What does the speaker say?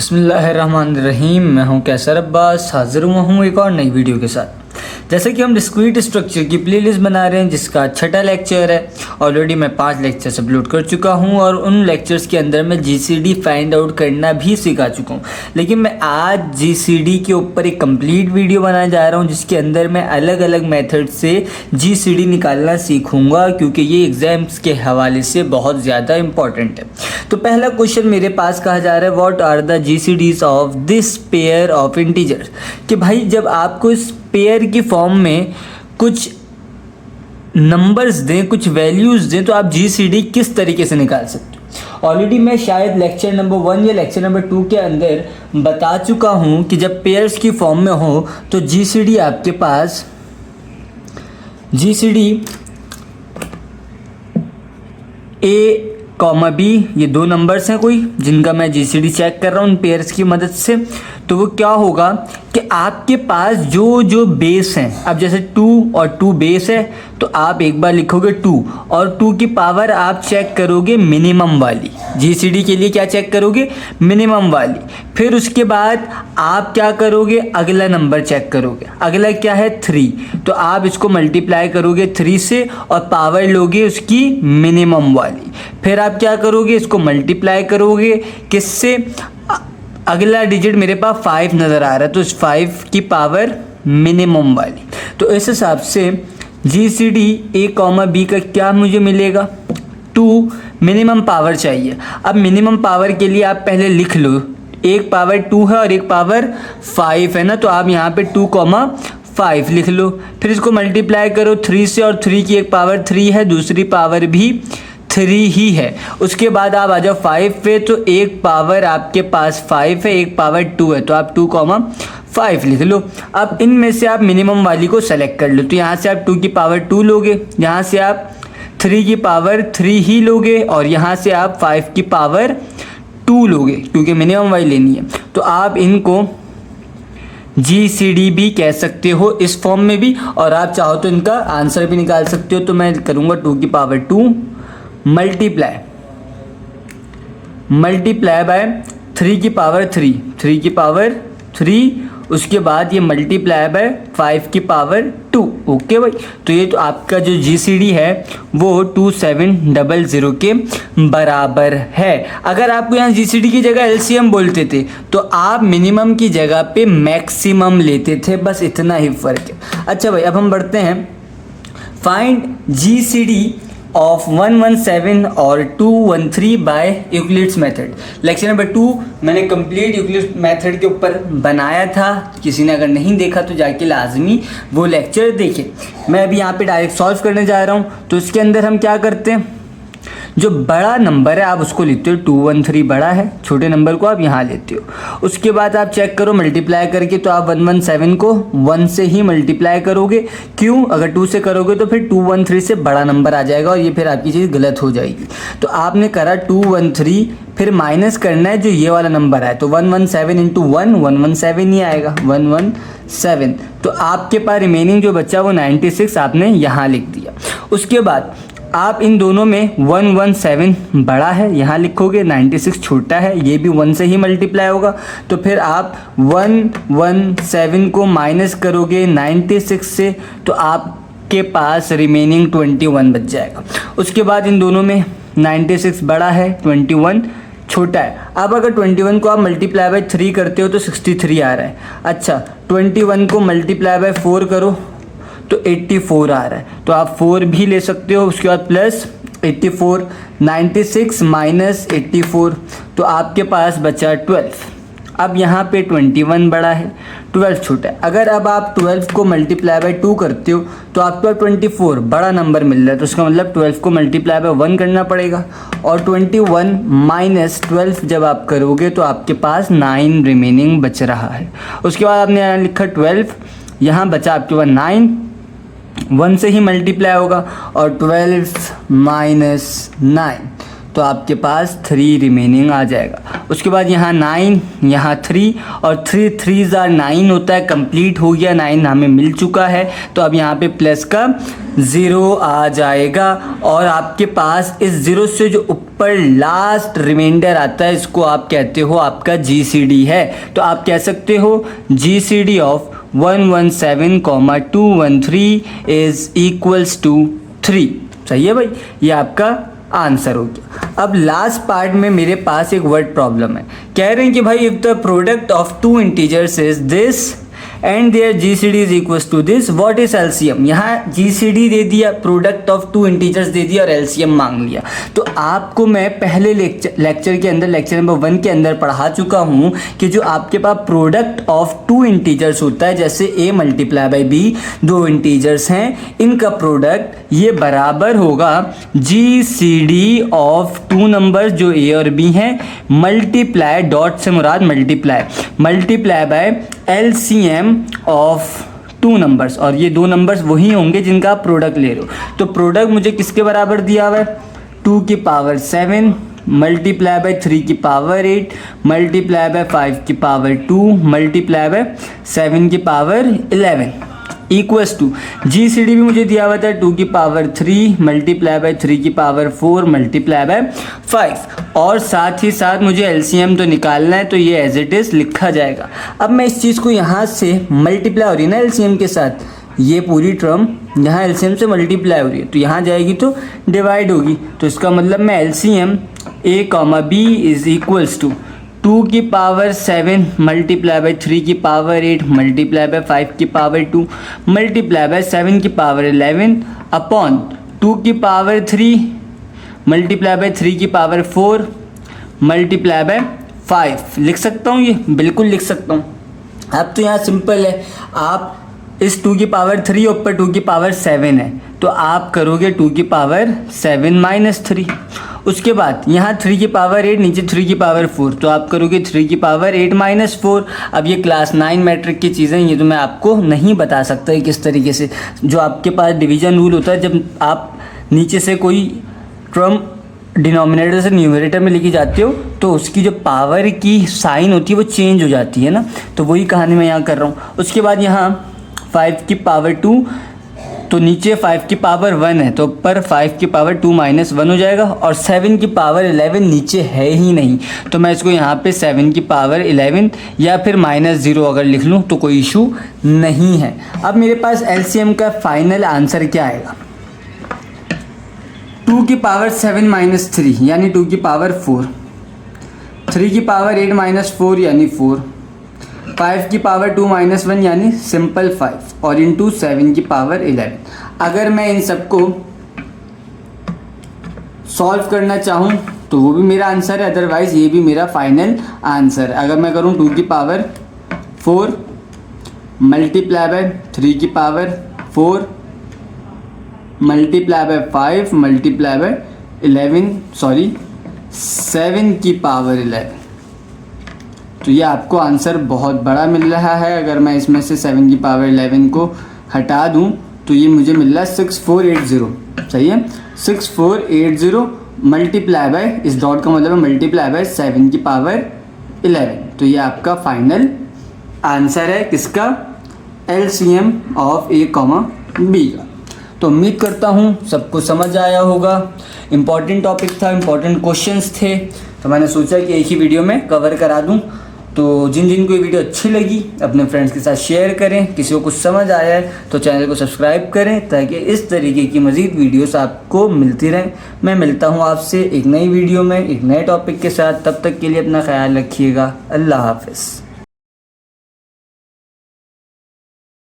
बिस्मिल्लाहिर्रहमानिर्रहीम। मैं हूं कैसर अब्बास, हाजिर हुआ हूं एक और नई वीडियो के साथ। जैसे कि हम डिस्क्रीट स्ट्रक्चर की प्लेलिस्ट बना रहे हैं जिसका छठा लेक्चर है। ऑलरेडी मैं 5 लेक्चर्स अपलोड कर चुका हूं और उन लेक्चर्स के अंदर मैं जीसीडी फाइंड आउट करना भी सिखा चुका हूं। लेकिन मैं आज जीसीडी के ऊपर एक कंप्लीट वीडियो बनाने जा रहा हूं जिसके अंदर मैं अलग अलग मेथड से जीसीडी निकालना सीखूंगा, क्योंकि ये एग्जाम्स के हवाले से बहुत ज़्यादा इंपॉर्टेंट है। तो पहला क्वेश्चन मेरे पास कहा जा रहा है, what are the GCDs of this pair of integers. कि भाई जब आपको इस पेयर की फॉर्म में कुछ नंबर्स दें, कुछ वैल्यूज़ दें, तो आप जीसीडी किस तरीके से निकाल सकते हो। ऑलरेडी मैं शायद लेक्चर नंबर 1 या लेक्चर नंबर 2 के अंदर बता चुका हूँ कि जब पेयर्स की फॉर्म में हो तो जीसीडी आपके पास जीसीडी ए कॉमा बी, ये 2 नंबर्स हैं कोई जिनका मैं जीसीडी चेक कर रहा हूँ उन पेयर्स की मदद से। तो वो क्या होगा कि आपके पास जो बेस हैं, अब जैसे 2 और 2 बेस है तो आप एक बार लिखोगे 2 और 2 की पावर आप चेक करोगे मिनिमम वाली। जीसीडी के लिए क्या चेक करोगे? मिनिमम वाली। फिर उसके बाद आप क्या करोगे? अगला नंबर चेक करोगे। अगला क्या है? 3। तो आप इसको मल्टीप्लाई करोगे 3 से और पावर लोगे उसकी मिनिमम वाली। फिर आप क्या करोगे? इसको मल्टीप्लाई करोगे किससे? अगला डिजिट मेरे पास 5 नज़र आ रहा है तो इस 5 की पावर मिनिमम वाली। तो इस हिसाब से जीसीडी ए कॉमा बी का क्या मुझे मिलेगा? 2 मिनिमम पावर चाहिए। अब मिनिमम पावर के लिए आप पहले लिख लो, एक पावर 2 है और एक पावर 5 है ना, तो आप यहाँ पे 2,5 लिख लो। फिर इसको मल्टीप्लाई करो 3 से और 3 की एक पावर 3 है, दूसरी पावर भी 3 ही है। उसके बाद आप आ जाओ 5 पे, तो एक पावर आपके पास 5 है, एक पावर 2 है, तो आप 2,5 लिख लो। अब इनमें से आप मिनिमम वाली को सेलेक्ट कर लो। तो यहाँ से आप 2 की पावर 2 लोगे, यहाँ से आप 3 की पावर 3 ही लोगे और यहाँ से आप 5 की पावर 2 लोगे क्योंकि मिनिमम वाली लेनी है। तो आप इनको जीसीडी भी कह सकते हो इस फॉर्म में भी, और आप चाहो तो इनका आंसर भी निकाल सकते हो। तो मैं करूँगा 2 की पावर 2 मल्टीप्लाई बाय 3 की पावर 3, 3 की पावर 3, उसके बाद ये मल्टीप्लाई बाय 5 की पावर 2। ओके भाई, तो ये तो आपका जो जीसीडी है वो 2700 के बराबर है। अगर आपको यहाँ जीसीडी की जगह एलसीएम बोलते थे तो आप मिनिमम की जगह पे मैक्सिमम लेते थे, बस इतना ही फ़र्क है। अच्छा भाई, अब हम बढ़ते हैं फाइंड जीसीडी ऑफ 117 और 213 by Euclid's method. Lecture number 2 मैंने कंप्लीट यूक्लिड्स मेथड के ऊपर बनाया था। किसी ने अगर नहीं देखा तो जाके लाजमी वो लेक्चर देखें। मैं अभी यहाँ पे डायरेक्ट सॉल्व करने जा रहा हूँ। तो इसके अंदर हम क्या करते हैं, जो बड़ा नंबर है आप उसको लेते हो, 213 बड़ा है, छोटे नंबर को आप यहाँ लेते हो। उसके बाद आप चेक करो मल्टीप्लाई करके, तो आप 117 को 1 से ही मल्टीप्लाई करोगे। क्यों? अगर 2 से करोगे तो फिर 213 से बड़ा नंबर आ जाएगा और ये फिर आपकी चीज़ गलत हो जाएगी। तो आपने करा 213, फिर माइनस करना है जो ये वाला नंबर है, तो 117 इंटू 1 117 ही आएगा, 117। तो आपके पास रिमेनिंग जो बच्चा वो 96 आपने यहाँ लिख दिया। उसके बाद आप इन दोनों में 117 बड़ा है यहाँ लिखोगे, 96 छोटा है, ये भी 1 से ही मल्टीप्लाई होगा। तो फिर आप 117 को माइनस करोगे 96 से, तो आपके पास रिमेनिंग 21 बच जाएगा। उसके बाद इन दोनों में 96 बड़ा है, 21 छोटा है। अब अगर 21 को आप मल्टीप्लाई बाय 3 करते हो तो 63 आ रहा है। अच्छा, 21 को मल्टीप्लाई बाय 4 करो तो 84 आ रहा है, तो आप 4 भी ले सकते हो। उसके बाद प्लस 84, 96 माइनस 84, तो आपके पास बचा 12। अब यहाँ पे 21 बड़ा है, 12 छोटा है। अगर अब आप 12 को मल्टीप्लाई बाय 2 करते हो तो आपको 24 बड़ा नंबर मिल रहा है, तो उसका मतलब 12 को मल्टीप्लाई बाय 1 करना पड़ेगा। और 21 माइनस 12 जब आप करोगे तो आपके पास 9 रिमेनिंग बच रहा है। उसके बाद आपने यहाँ लिखा 12, यहाँ बचा आपके पास 9, 1 से ही मल्टीप्लाई होगा और 12 माइनस 9, तो आपके पास 3 रिमेनिंग आ जाएगा। उसके बाद यहाँ 9, यहाँ 3 और 3 3s are 9 होता है, कंप्लीट हो गया, 9 हमें मिल चुका है। तो अब यहाँ पे प्लस का 0 आ जाएगा और आपके पास इस 0 से जो ऊपर लास्ट रिमाइंडर आता है इसको आप कहते हो आपका GCD है। तो आप कह सकते हो GCD of 117,213 is equals to 3। सही है भाई, ये आपका आंसर हो गया। अब लास्ट पार्ट में मेरे पास एक वर्ड प्रॉब्लम है। कह रहे हैं कि भाई if the product of 2 integers is this and their GCD is equals to this, what is LCM। यहाँ GCD दे दिया, प्रोडक्ट ऑफ 2 इंटीजर्स दे दिया और LCM मांग लिया। तो आपको मैं पहले लेक्चर के अंदर, लेक्चर नंबर 1 के अंदर पढ़ा चुका हूँ कि जो आपके पास प्रोडक्ट ऑफ 2 इंटीजर्स होता है, जैसे A multiply by B, 2 integers हैं, इनका प्रोडक्ट ये बराबर होगा GCD ऑफ 2 नंबर्स जो A और B हैं, मल्टीप्लाई, डॉट से मुराद multiply by LCM of 2 numbers. और ये 2 नंबर्स वही होंगे जिनका आप प्रोडक्ट ले रहे हो। तो प्रोडक्ट मुझे किसके बराबर दिया हुआ है, 2 की पावर 7 मल्टीप्लाई बाय 3 की पावर 8 मल्टीप्लाई बाय 5 की पावर 2 मल्टीप्लाई बाय 7 की पावर 11 इक्वल्स टू GCD भी मुझे दिया हुआ था 2 की पावर 3 मल्टीप्लाई बाय 3 की पावर 4 मल्टीप्लाई बाय 5, और साथ ही साथ मुझे LCM तो निकालना है, तो ये एज इट इज़ लिखा जाएगा। अब मैं इस चीज़ को यहाँ से मल्टीप्लाई हो रही है ना LCM के साथ, ये पूरी टर्म यहाँ LCM से मल्टीप्लाई हो रही है, तो यहाँ जाएगी तो डिवाइड होगी। तो इसका मतलब मैं LCM A, B is equals to 2 की पावर 7 मल्टीप्लाई बाय 3 की पावर 8 मल्टीप्लाई बाय 5 की पावर 2 मल्टीप्लाई बाय 7 की पावर 11 अपॉन 2 की पावर 3 मल्टीप्लाई बाय 3 की पावर 4 मल्टीप्लाई बाय 5। लिख सकता हूँ, ये बिल्कुल लिख सकता हूँ। अब तो यहाँ सिंपल है, आप इस 2 की पावर 3 ऊपर 2 की पावर 7 है, तो आप करोगे 2 की पावर 7 माइनस 3। उसके बाद यहाँ 3 की पावर 8, नीचे 3 की पावर 4, तो आप करोगे 3 की पावर 8 माइनस 4। अब ये क्लास 9 मैट्रिक की चीज़ें, ये तो मैं आपको नहीं बता सकता किस तरीके से। जो आपके पास डिवीजन रूल होता है, जब आप नीचे से कोई टर्म डिनोमिनेटर से न्यूमरेटर में लेके जाते हो, तो उसकी जो पावर की साइन होती है वो चेंज हो जाती है ना, तो वही कहानी मैं यहाँ कर रहा हूँ। उसके बाद यहाँ 5 की पावर 2, तो नीचे 5 की पावर 1 है, तो ऊपर 5 की पावर 2 माइनस 1 हो जाएगा, और 7 की पावर 11 नीचे है ही नहीं, तो मैं इसको यहाँ पे 7 की पावर 11 या फिर -0 अगर लिख लूँ तो कोई इशू नहीं है। अब मेरे पास LCM का फाइनल आंसर क्या आएगा, 2 की पावर 7 माइनस 3 यानी 2 की पावर 4, 3 की पावर 8 माइनस 4 यानी 4, 5 की पावर 2 माइनस 1 यानी सिंपल 5, और इंटू 7 की पावर 11। अगर मैं इन सबको सॉल्व करना चाहूँ तो वो भी मेरा आंसर है, अदरवाइज ये भी मेरा फाइनल आंसर है। अगर मैं करूँ 2 की पावर 4 मल्टीप्लाई बाय 3 की power 4 multiply by 5 multiply by 7 की पावर 11, तो ये आपको आंसर बहुत बड़ा मिल रहा है। अगर मैं इसमें से 7 की पावर 11 को हटा दूं तो ये मुझे मिल रहा है 6480। सही है, 6480 मल्टीप्लाई बाय, इस डॉट का मतलब है मल्टीप्लाई बाय 7 की पावर 11, तो ये आपका फाइनल आंसर है किसका, LCM ऑफ A, B का। तो उम्मीद करता हूँ सबको समझ आया होगा। इम्पॉर्टेंट टॉपिक था, इम्पॉर्टेंट क्वेश्चंस थे, तो मैंने सोचा कि एक ही वीडियो में कवर करा दूँ। तो जिन जिन को ये वीडियो अच्छी लगी अपने फ्रेंड्स के साथ शेयर करें, किसी को कुछ समझ आया है तो चैनल को सब्सक्राइब करें, ताकि इस तरीके की मज़ीद वीडियोस आपको मिलती रहें। मैं मिलता हूँ आपसे एक नई वीडियो में एक नए टॉपिक के साथ, तब तक के लिए अपना ख्याल रखिएगा। अल्लाह हाफ़िज़।